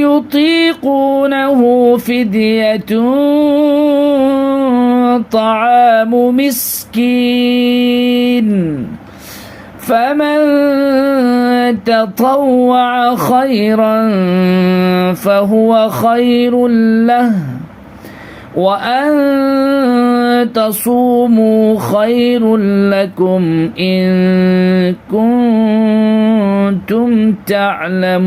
يطيقونه فدية طعام مسكين فمن تطوع خيرا فهو خير له وأن تصوموا خير لكم إن كنتم تعلمون।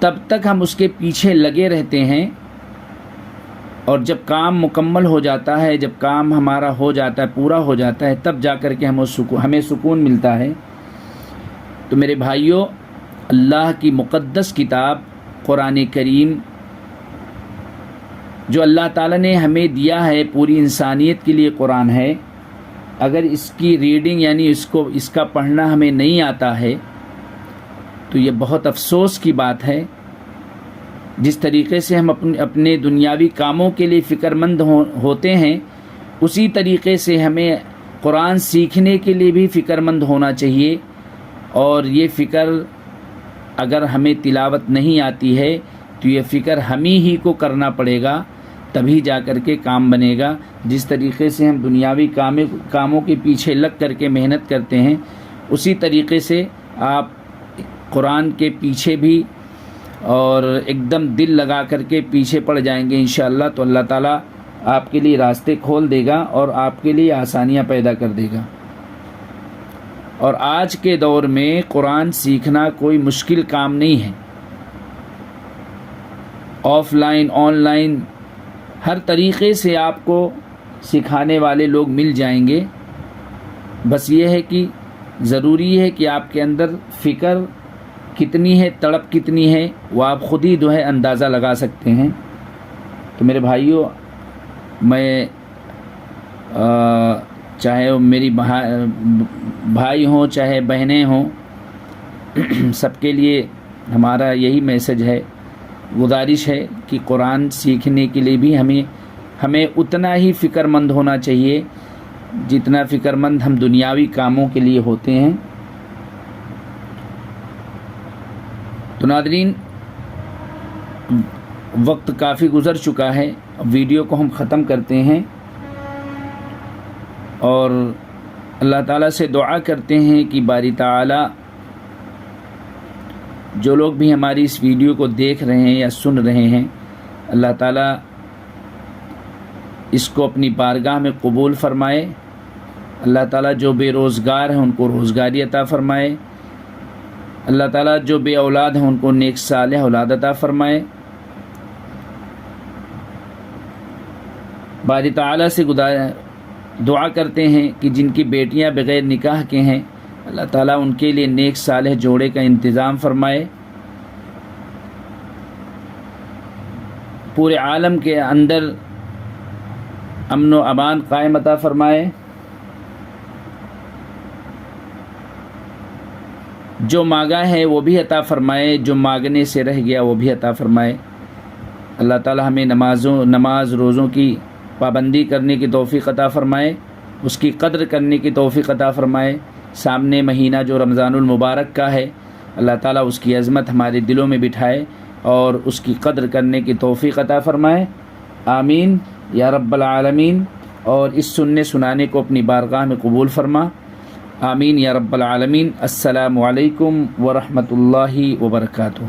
تب تک ہم اس کے پیچھے لگے رہتے ہیں، اور جب کام مکمل ہو جاتا ہے، جب کام ہمارا ہو جاتا ہے، پورا ہو جاتا ہے، تب جا کر کے ہمیں سکون ملتا ہے۔ تو میرے بھائیوں، اللہ کی مقدس کتاب قرآن کریم جو اللہ تعالیٰ نے ہمیں دیا ہے، پوری انسانیت کے لیے قرآن ہے، اگر اس کی ریڈنگ یعنی اس کا پڑھنا ہمیں نہیں آتا ہے تو یہ بہت افسوس کی بات ہے۔ جس طریقے سے ہم اپنے دنیاوی کاموں کے لیے فکر مند ہوتے ہیں، اسی طریقے سے ہمیں قرآن سیکھنے کے لیے بھی فکر مند ہونا چاہیے، اور یہ فکر اگر ہمیں تلاوت نہیں آتی ہے تو یہ فکر ہمیں ہی کو کرنا پڑے گا، تبھی جا کر کے کام بنے گا۔ جس طریقے سے ہم دنیاوی کاموں کے پیچھے لگ کر کے محنت کرتے ہیں، اسی طریقے سے آپ قرآن کے پیچھے بھی اور ایک دم دل لگا کر کے پیچھے پڑ جائیں گے انشاءاللہ، تو اللہ تعالیٰ آپ کے لیے راستے کھول دے گا اور آپ کے لیے آسانیاں پیدا کر دے گا۔ اور آج کے دور میں قرآن سیکھنا کوئی مشکل کام نہیں ہے۔ آف لائن، آن لائن، ہر طریقے سے آپ کو سکھانے والے لوگ مل جائیں گے۔ بس یہ ہے کہ ضروری ہے کہ آپ کے اندر فکر کتنی ہے، تڑپ کتنی ہے، وہ آپ خود ہی جو ہے اندازہ لگا سکتے ہیں۔ تو میرے بھائیوں، میں چاہے وہ میری بھائی ہوں چاہے بہنیں ہوں، سب کے لیے ہمارا یہی میسج ہے، گزارش ہے کہ قرآن سیکھنے کے لیے بھی ہمیں اتنا ہی فکر مند ہونا چاہیے جتنا فکر مند ہم دنیاوی کاموں کے لیے ہوتے ہیں۔ تو ناظرین، وقت کافی گزر چکا ہے، ویڈیو کو ہم ختم کرتے ہیں، اور اللہ تعالیٰ سے دعا کرتے ہیں کہ باری تعالیٰ جو لوگ بھی ہماری اس ویڈیو کو دیکھ رہے ہیں یا سن رہے ہیں، اللہ تعالیٰ اس کو اپنی بارگاہ میں قبول فرمائے۔ اللہ تعالیٰ جو بے روزگار ہیں ان کو روزگاری عطا فرمائے۔ اللہ تعالیٰ جو بے اولاد ہیں ان کو نیک صالح اولاد عطا فرمائے۔ باری تعالیٰ سے دعا کرتے ہیں کہ جن کی بیٹیاں بغیر نکاح کے ہیں، اللہ تعالیٰ ان کے لیے نیک صالح جوڑے کا انتظام فرمائے۔ پورے عالم کے اندر امن و امان قائم عطا فرمائے۔ جو مانگا ہے وہ بھی عطا فرمائے، جو مانگنے سے رہ گیا وہ بھی عطا فرمائے۔ اللہ تعالیٰ ہمیں نماز روزوں کی پابندی کرنے کی توفیق عطا فرمائے، اس کی قدر کرنے کی توفیق عطا فرمائے۔ سامنے مہینہ جو رمضان المبارک کا ہے، اللہ تعالیٰ اس کی عظمت ہمارے دلوں میں بٹھائے اور اس کی قدر کرنے کی توفیق عطا فرمائے۔ آمین یا رب العالمین۔ اور اس سننے سنانے کو اپنی بارگاہ میں قبول فرما۔ آمین یا رب العالمین۔ السلام علیکم ورحمۃ اللہ وبرکاتہ۔